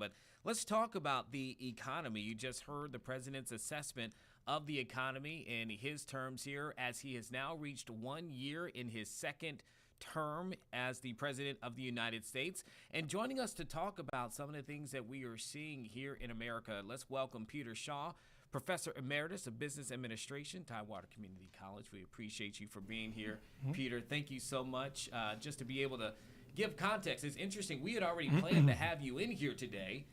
But let's talk about the economy. You just heard the president's assessment of the economy in his terms here, as he has now reached 1 year in his second term as the president of the United States. And joining us to talk about some of the things that we are seeing here in America, let's welcome Peter Shaw, Professor Emeritus of Business Administration, Tidewater Community College. We appreciate you for being here, Peter. Thank you so much. Just to be able to give context, it's interesting. We had already planned to have you in here today,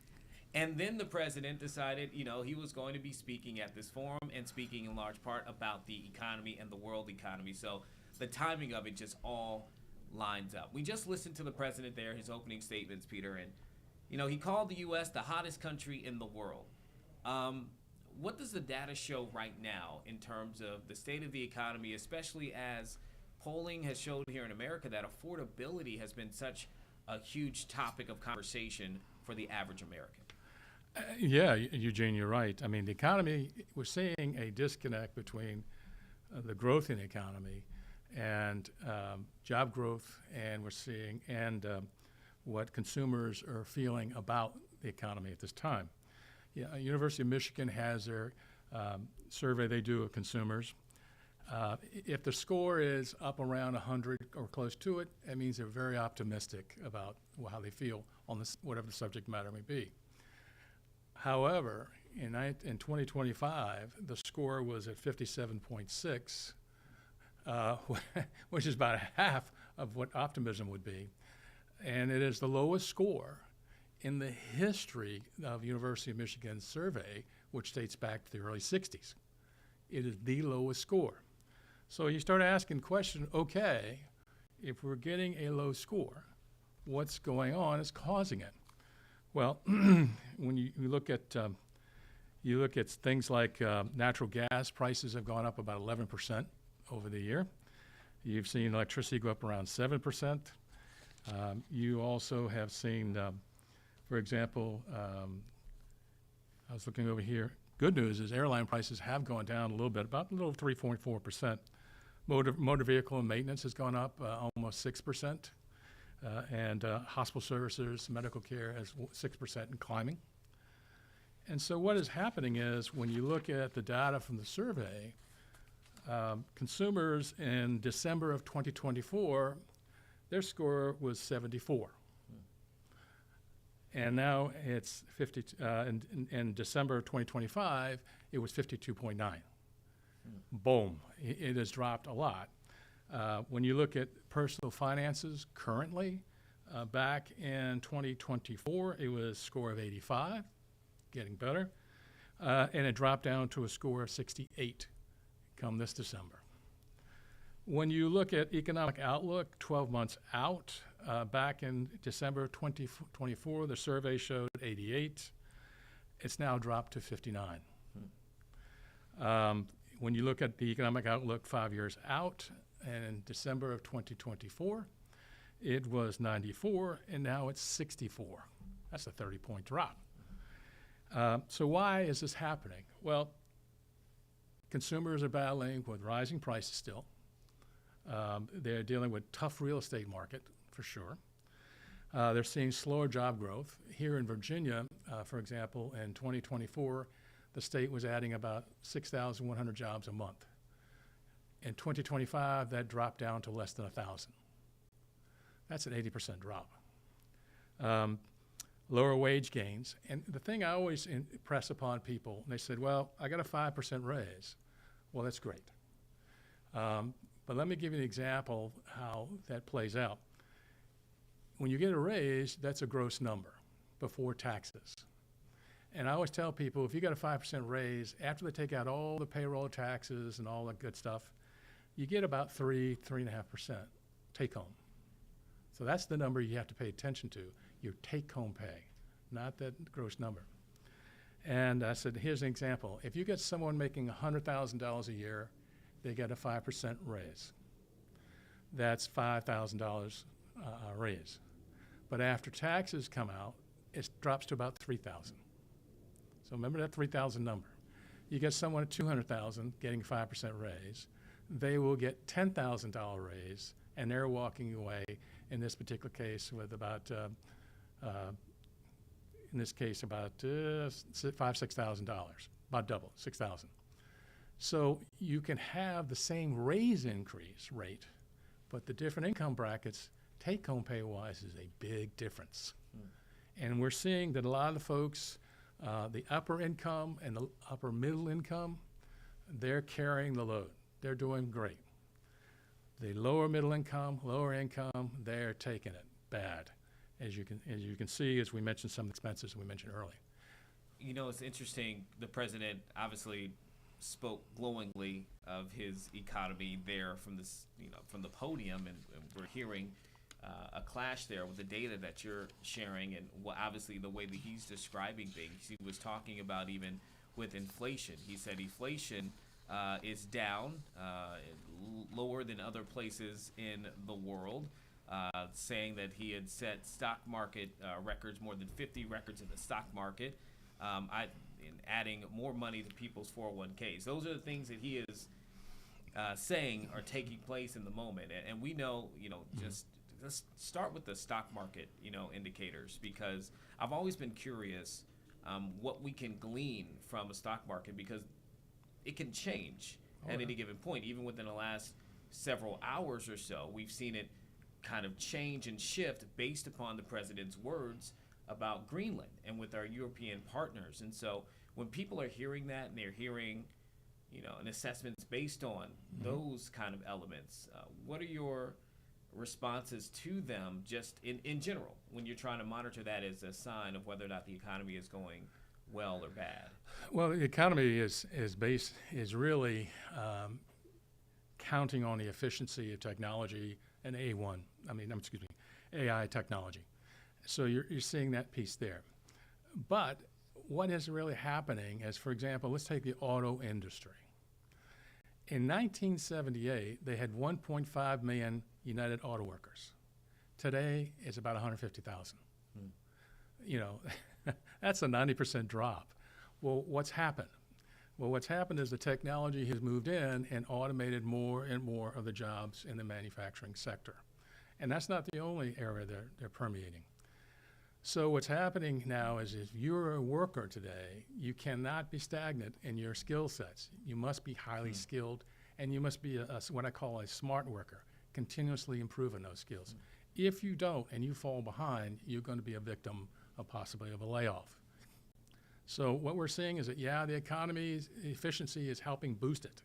and then the president decided, he was going to be speaking at this forum and speaking in large part about the economy and the world economy. So the timing of it just all lines up. We just listened to the president there, his opening statements, Peter, and he called the U.S. the hottest country in the world. What does the data show right now in terms of the state of the economy, especially as polling has showed here in America that affordability has been such a huge topic of conversation for the average American? Yeah, Eugene, you're right. I mean, the economy, we're seeing a disconnect between the growth in the economy and job growth, and we're seeing what consumers are feeling about the economy at this time. Yeah, University of Michigan has their survey they do of consumers. If the score is up around 100 or close to it, it means they're very optimistic about how they feel on this, whatever the subject matter may be. However, in 2025, the score was at 57.6, which is about half of what optimism would be. And it is the lowest score in the history of University of Michigan's survey, which dates back to the early 60s. It is the lowest score. So you start asking the question, okay, if we're getting a low score, what's going on is causing it? Well, when you look at things like natural gas prices have gone up about 11% over the year. You've seen electricity go up around 7%. You also have seen, for example, I was looking over here. Good news is airline prices have gone down a little bit, about a little 3.4%. Motor vehicle and maintenance has gone up almost 6%. And hospital services, medical care has 6% and climbing. And so what is happening is when you look at the data from the survey, consumers in December of 2024, their score was 74. And now it's 50, in December of 2025, it was 52.9. Boom, it has dropped a lot. When you look at personal finances currently, back in 2024, it was a score of 85, getting better, and it dropped down to a score of 68 come this December. When you look at economic outlook 12 months out, back in December 2024, the survey showed 88. It's now dropped to 59. When you look at the economic outlook 5 years out, and in December of 2024, it was 94, and now it's 64. That's a 30-point drop. So why is this happening? Well, consumers are battling with rising prices still. They're dealing with tough real estate market, for sure. They're seeing slower job growth. Here in Virginia, for example, in 2024, the state was adding about 6,100 jobs a month. In 2025, that dropped down to less than 1,000. That's an 80% drop. Lower wage gains. And the thing I always impress upon people, they said, well, I got a 5% raise. Well, that's great. But let me give you an example how that plays out. When you get a raise, that's a gross number before taxes. And I always tell people, if you got a 5% raise, after they take out all the payroll taxes and all that good stuff, you get about 3.5% take home. So that's the number you have to pay attention to, your take home pay, not that gross number. And I said, here's an example. If you get someone making $100,000 a year, they get a 5% raise. That's $5,000 raise. But after taxes come out, it drops to about $3,000. So remember that 3,000 number. You get someone at 200,000 getting a 5% raise, they will get $10,000 raise, and they're walking away in this particular case with about in this case about $6,000, about double, 6,000. So you can have the same raise increase rate, but the different income brackets, take-home pay-wise, is a big difference. And we're seeing that a lot of the folks, the upper income and the upper middle income, they're carrying the load. They're doing great. The lower middle income, lower income, they're taking it bad. As you can see, as we mentioned some expenses we mentioned earlier. You know, it's interesting. The president obviously spoke glowingly of his economy there from this, from the podium, and we're hearing a clash there with the data that you're sharing, and obviously the way that he's describing things. He was talking about even with inflation. He said inflation is down, lower than other places in the world, saying that he had set stock market records, more than 50 records in the stock market, in adding more money to people's 401ks. Those are the things that he is saying are taking place in the moment. And we know, just let's start with the stock market, indicators, because I've always been curious what we can glean from a stock market, because it can change at any given point. Even within the last several hours or so, we've seen it kind of change and shift based upon the president's words about Greenland and with our European partners. And so when people are hearing that and they're hearing, an assessment based on those kind of elements, what are your responses to them just in general when you're trying to monitor that as a sign of whether or not the economy is going well or bad? Well, the economy is really counting on the efficiency of technology and AI technology. So you're seeing that piece there. But what is really happening is, for example, let's take the auto industry. In 1978, they had 1.5 million United Auto Workers. Today, it's about 150,000. That's a 90% drop. Well, what's happened? Well, what's happened is the technology has moved in and automated more and more of the jobs in the manufacturing sector. And that's not the only area they're permeating. So what's happening now is if you're a worker today, you cannot be stagnant in your skill sets. You must be highly skilled, and you must be what I call a smart worker, continuously improving those skills. If you don't and you fall behind, you're going to be a victim of possibly of a layoff. So what we're seeing is that, the economy's efficiency is helping boost it,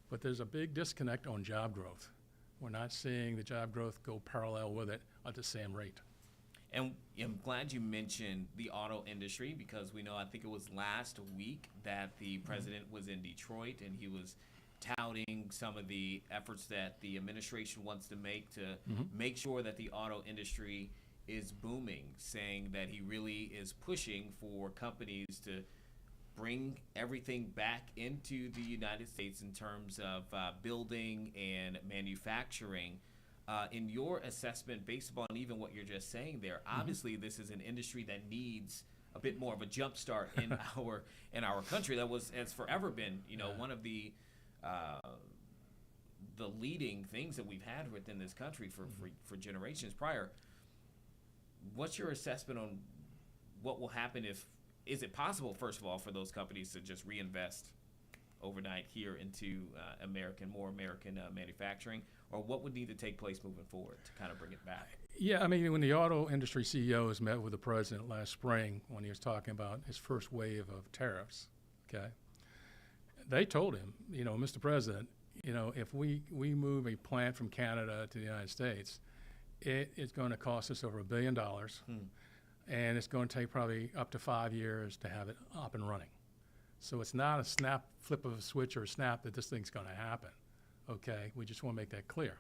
but there's a big disconnect on job growth. We're not seeing the job growth go parallel with it at the same rate. And I'm glad you mentioned the auto industry, because we know, I think it was last week that the president was in Detroit, and he was touting some of the efforts that the administration wants to make to make sure that the auto industry is booming, saying that he really is pushing for companies to bring everything back into the United States in terms of building and manufacturing. In your assessment, based upon even what you're just saying there, obviously this is an industry that needs a bit more of a jump start in our country. That has forever been, one of the leading things that we've had within this country for generations prior. What's your assessment on what will happen is it possible, first of all, for those companies to just reinvest overnight here into more American manufacturing, or what would need to take place moving forward to kind of bring it back? Yeah, when the auto industry CEOs met with the president last spring when he was talking about his first wave of tariffs, they told him, Mr. President, if we move a plant from Canada to the United States, it is going to cost us over $1 billion, and it's going to take probably up to 5 years to have it up and running. So it's not a flip of a switch or a snap that this thing's going to happen. We just want to make that clear.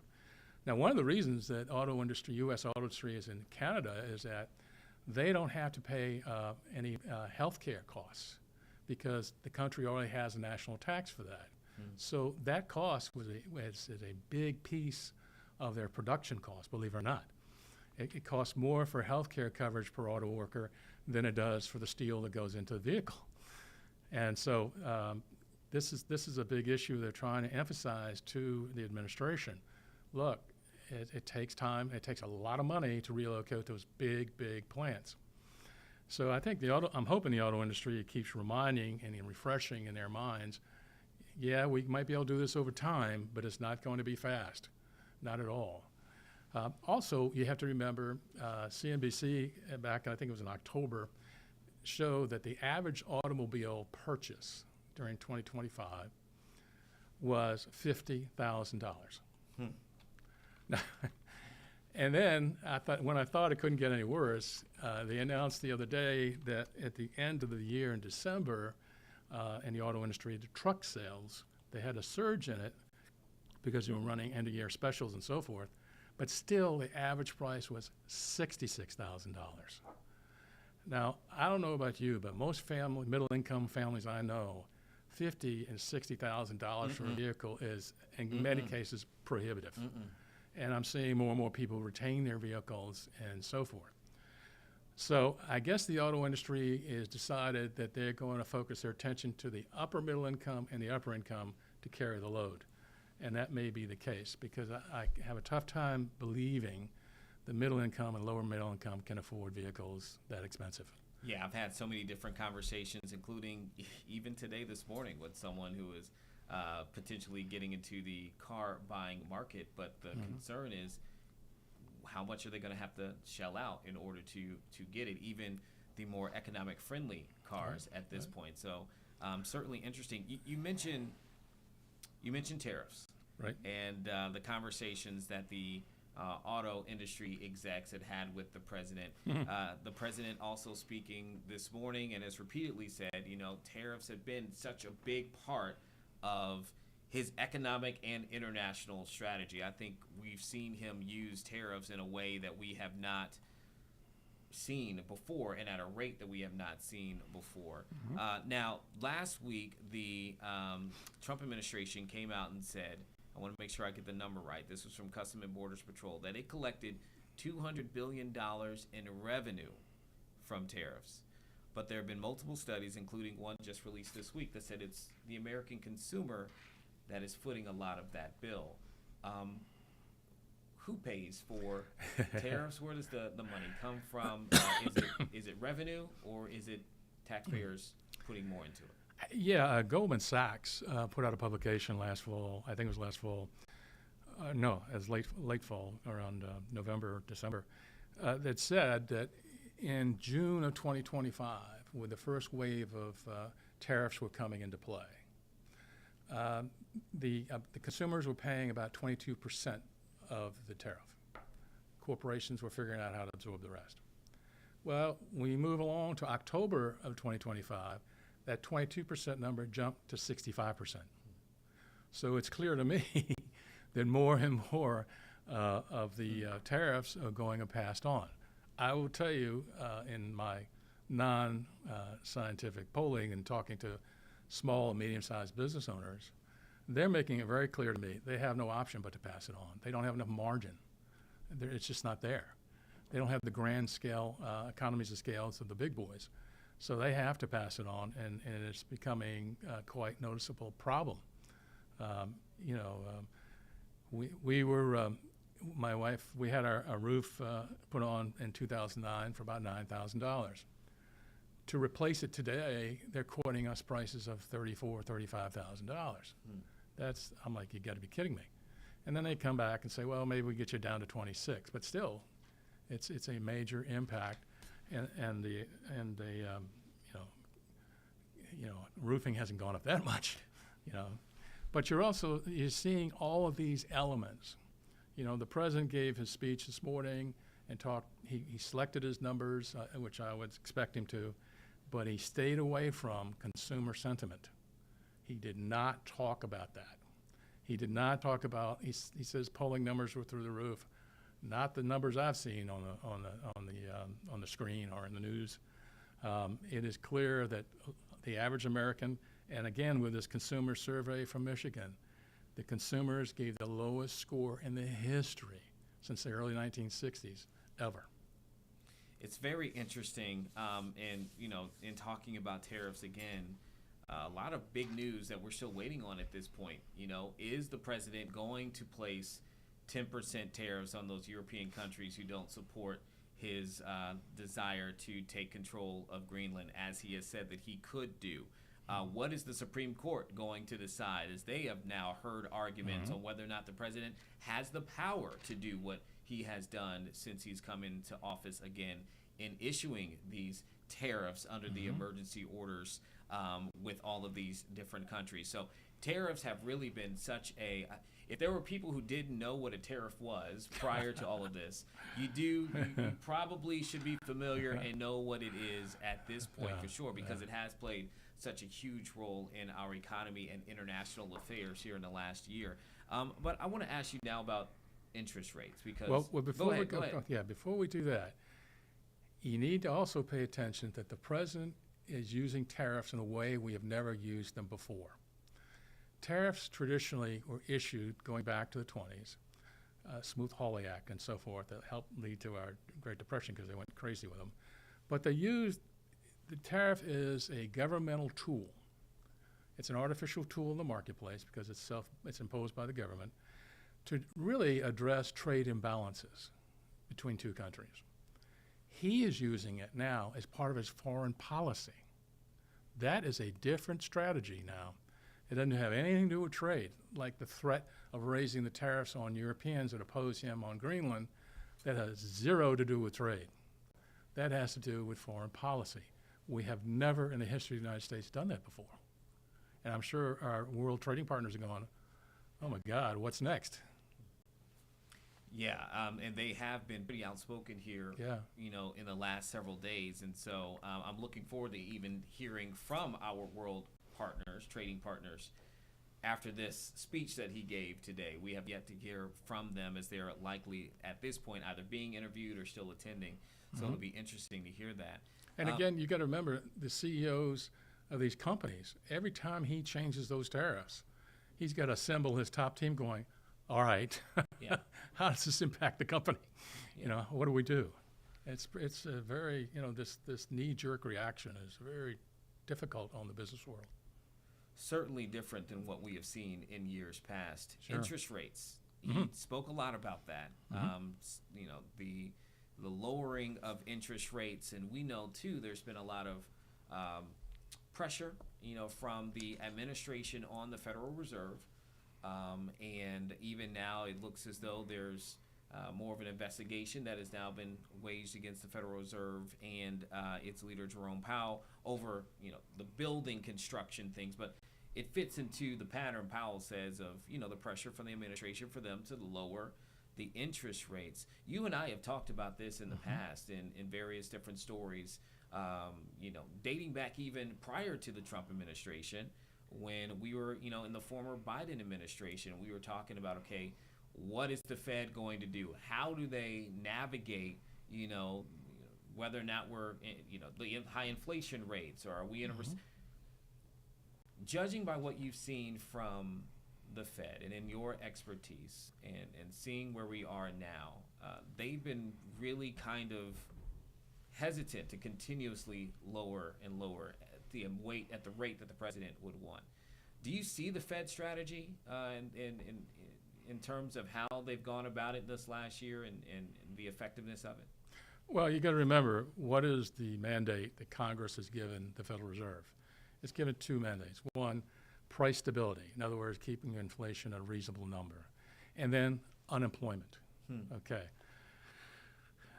Now, one of the reasons that U.S. auto industry is in Canada is that they don't have to pay any health care costs, because the country already has a national tax for that. So that cost is a big piece of their production cost, believe it or not. It costs more for health care coverage per auto worker than it does for the steel that goes into the vehicle. And so this is a big issue they're trying to emphasize to the administration. Look, it takes time. It takes a lot of money to relocate those big plants. So I think I'm hoping the auto industry keeps reminding and refreshing in their minds, yeah, we might be able to do this over time, but it's not going to be fast, not at all. Also, you have to remember, CNBC back, I think it was in October, showed that the average automobile purchase during 2025 was $50,000. Hmm. And then when I thought it couldn't get any worse, they announced the other day that at the end of the year in December, in the auto industry, the truck sales, they had a surge in it because they were running end-of-year specials and so forth. But still, the average price was $66,000. Now, I don't know about you, but most middle-income families I know, $50,000 and $60,000 for a vehicle is, in many cases, prohibitive. And I'm seeing more and more people retain their vehicles and so forth. So I guess the auto industry has decided that they're going to focus their attention to the upper middle income and the upper income to carry the load. And that may be the case because I have a tough time believing the middle income and lower middle income can afford vehicles that expensive. Yeah, I've had so many different conversations, including even today this morning with someone who is potentially getting into the car buying market. But the concern is, how much are they going to have to shell out in order to get it, even the more economic friendly cars at this point. So certainly interesting. You mentioned tariffs, right? And the conversations that the auto industry execs had with the president. The president also speaking this morning and has repeatedly said, tariffs have been such a big part of his economic and international strategy. I think we've seen him use tariffs in a way that we have not seen before and at a rate that we have not seen before. Now, last week, the Trump administration came out and said, I want to make sure I get the number right. This was from Customs and Borders Patrol, that it collected $200 billion in revenue from tariffs. But there have been multiple studies, including one just released this week, that said it's the American consumer that is footing a lot of that bill. Who pays for tariffs? Where does the money come from? Is it revenue, or is it taxpayers putting more into it? Yeah, Goldman Sachs put out a publication last fall. I think it was last fall. No, it was late fall, around November, December, that said that in June of 2025, when the first wave of tariffs were coming into play, the consumers were paying about 22% of the tariff. Corporations were figuring out how to absorb the rest. Well, we move along to October of 2025, that 22% number jumped to 65%. So it's clear to me that more and more of the tariffs are going passed on. I will tell you, in my non-scientific polling and talking to small and medium-sized business owners, they're making it very clear to me they have no option but to pass it on. They don't have enough margin. It's just not there. They don't have the grand scale economies of scales of the big boys. So they have to pass it on, and it's becoming a quite noticeable problem. We were, my wife, we had our roof put on in 2009 for about $9,000. To replace it today, they're quoting us prices of $34,000, $35,000. I'm like, you got to be kidding me. And then they come back and say, well, maybe we get you down to 26, but still, it's a major impact. And the roofing hasn't gone up that much, But you're seeing all of these elements. The president gave his speech this morning and talked. He selected his numbers, which I would expect him to, but he stayed away from consumer sentiment. He did not talk about that. He did not talk about. He says polling numbers were through the roof. Not the numbers I've seen on the screen or in the news. It is clear that the average American, and again with this consumer survey from Michigan, the consumers gave the lowest score in the history since the early 1960s ever. It's very interesting, and in talking about tariffs again, a lot of big news that we're still waiting on at this point. Is the president going to place 10% tariffs on those European countries who don't support his desire to take control of Greenland, as he has said that he could do. What is the Supreme Court going to decide, as they have now heard arguments on whether or not the president has the power to do what he has done since he's come into office again in issuing these tariffs under the emergency orders with all of these different countries. So tariffs have really been such a, if there were people who didn't know what a tariff was prior to all of this, you probably should be familiar and know what it is at this point for sure, because it has played such a huge role in our economy and international affairs here in the last year. But I want to ask you now about interest rates, because before go ahead. Before we do that, you need to also pay attention that the president is using tariffs in a way we have never used them before. Tariffs traditionally were issued going back to the 20s, Smoot-Hawley Act and so forth, that helped lead to our Great Depression because they went crazy with them. But they used, the tariff is a governmental tool. It's an artificial tool in the marketplace because it's imposed by the government to really address trade imbalances between two countries. He is using it now as part of his foreign policy. That is a different strategy now. It doesn't have anything to do with trade, like the threat of raising the tariffs on Europeans that oppose him on Greenland. That has zero to do with trade. That has to do with foreign policy. We have never in the history of the United States done that before. And I'm sure our world trading partners are going, oh my God, what's next? Yeah, and they have been pretty outspoken here, in the last several days. And so I'm looking forward to even hearing from our world partners, trading partners, after this speech that he gave today. We have yet to hear from them, as they are likely at this point either being interviewed or still attending. So it'll be interesting to hear that. And again, you got to remember the CEOs of these companies, every time he changes those tariffs, he's got to assemble his top team going, all right, how does this impact the company? What do we do? It's a very, this knee-jerk reaction is very difficult on the business world. Certainly different than what we have seen in years past. Sure. Interest rates. He spoke a lot about that. The lowering of interest rates, and we know too there's been a lot of pressure, from the administration on the Federal Reserve, and even now it looks as though there's more of an investigation that has now been waged against the Federal Reserve and its leader Jerome Powell over the building construction things, but it fits into the pattern Powell says of the pressure from the administration for them to lower the interest rates. You and I have talked about this in the past in various different stories, dating back even prior to the Trump administration, when we were in the former Biden administration. We were talking about, okay, what is the Fed going to do? How do they navigate whether or not we're the high inflation rates, or are we in a judging by what you've seen from the Fed and in your expertise and seeing where we are now, they've been really kind of hesitant to continuously lower and lower at the rate that the president would want. Do you see the Fed strategy in terms of how they've gone about it this last year and the effectiveness of it? Well, you got to remember, what is the mandate that Congress has given the Federal Reserve? It's given two mandates. One, price stability. In other words, keeping inflation at a reasonable number. And then unemployment. Okay.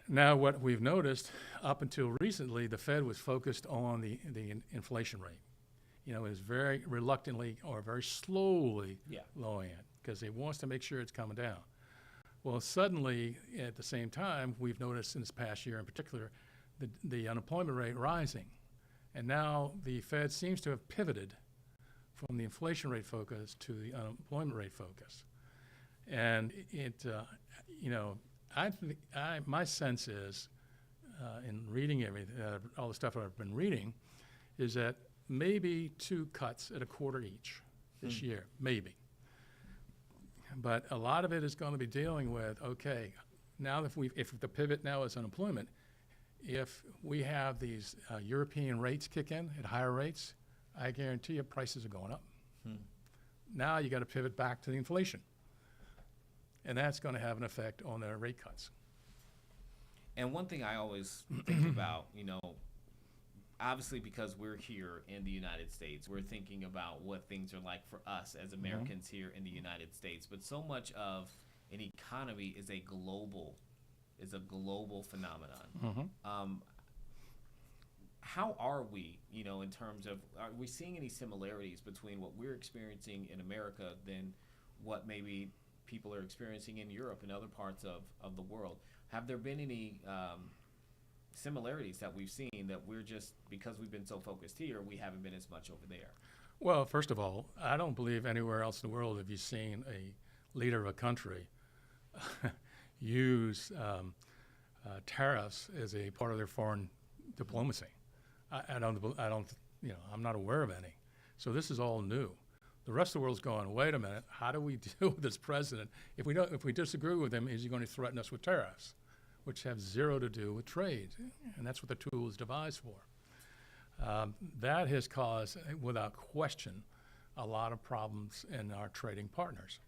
Now, what we've noticed up until recently, the Fed was focused on the inflation rate. It was very reluctantly or very slowly lowering it because it wants to make sure it's coming down. Well, suddenly, at the same time, we've noticed in this past year in particular, the unemployment rate rising. And now the Fed seems to have pivoted from the inflation rate focus to the unemployment rate focus. And my sense is, in reading everything, all the stuff I've been reading, is that maybe 2 cuts at a quarter each this year, maybe. But a lot of it is going to be dealing with, okay, now if the pivot now is unemployment, if we have these European rates kick in at higher rates, I guarantee you prices are going up. Now you got to pivot back to the inflation. And that's going to have an effect on their rate cuts. And one thing I always think about, obviously because we're here in the United States, we're thinking about what things are like for us as Americans here in the United States. But so much of an economy is a global phenomenon. How are we, in terms of, are we seeing any similarities between what we're experiencing in America than what maybe people are experiencing in Europe and other parts of the world? Have there been any similarities that we've seen that we're just, because we've been so focused here, we haven't been as much over there? Well, first of all, I don't believe anywhere else in the world have you seen a leader of a country use tariffs as a part of their foreign diplomacy. I don't, I'm not aware of any. So this is all new. The rest of the world's going, wait a minute, how do we deal with this president? If we disagree with him, is he going to threaten us with tariffs, which have zero to do with trade? And that's what the tool is devised for. That has caused, without question, a lot of problems in our trading partners.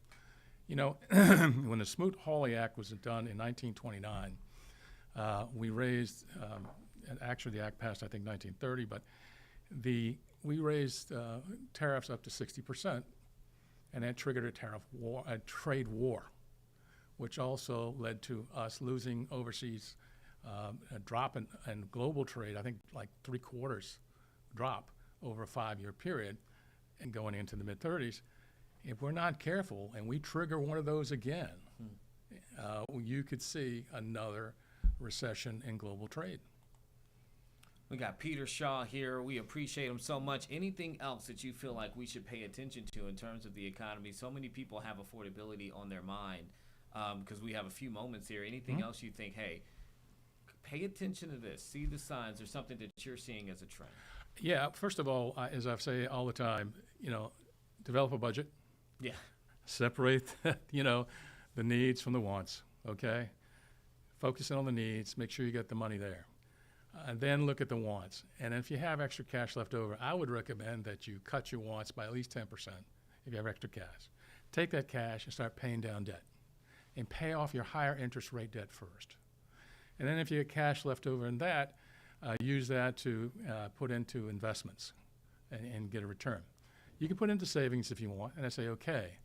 When the Smoot-Hawley Act was done in 1929, we raised, and actually the act passed, I think, 1930, but we raised tariffs up to 60%, and that triggered a trade war, which also led to us losing overseas, a drop in global trade, I think like 3/4 drop over a 5-year period, and going into the mid-30s. If we're not careful and we trigger one of those again, you could see another recession in global trade. We got Peter Shaw here. We appreciate him so much. Anything else that you feel like we should pay attention to in terms of the economy? So many people have affordability on their mind because we have a few moments here. Anything else you think, hey, pay attention to this, see the signs, or something that you're seeing as a trend? Yeah, first of all, as I say all the time, develop a budget. Yeah. Separate, the needs from the wants, okay? Focus on the needs, make sure you get the money there. And then look at the wants. And if you have extra cash left over, I would recommend that you cut your wants by at least 10% if you have extra cash. Take that cash and start paying down debt. And pay off your higher interest rate debt first. And then if you have cash left over in that, use that to put into investments and get a return. You can put into savings if you want, and I say okay.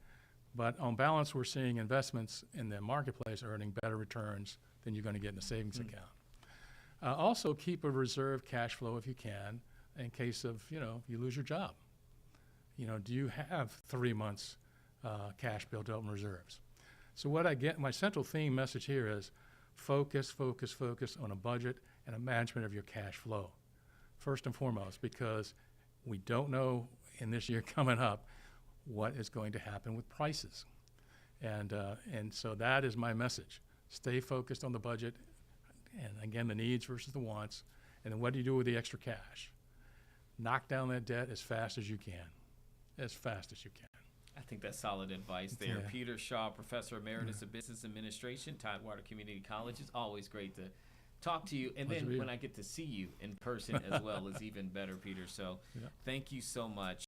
But on balance, we're seeing investments in the marketplace earning better returns than you're going to get in a savings account. Also, keep a reserve cash flow if you can, in case of, you lose your job. Do you have 3 months cash built up in reserves? So what I get, my central theme message here is focus on a budget and a management of your cash flow, first and foremost, because we don't know in this year coming up what is going to happen with prices. And so that is my message. Stay focused on the budget, and again, the needs versus the wants, and then what do you do with the extra cash? Knock down that debt as fast as you can, as fast as you can. I think that's solid advice there. Yeah. Peter Shaw, Professor Emeritus of Business Administration, Tidewater Community College. It's always great to talk to you. And then when I get to see you in person as well is even better, Peter. So thank you so much.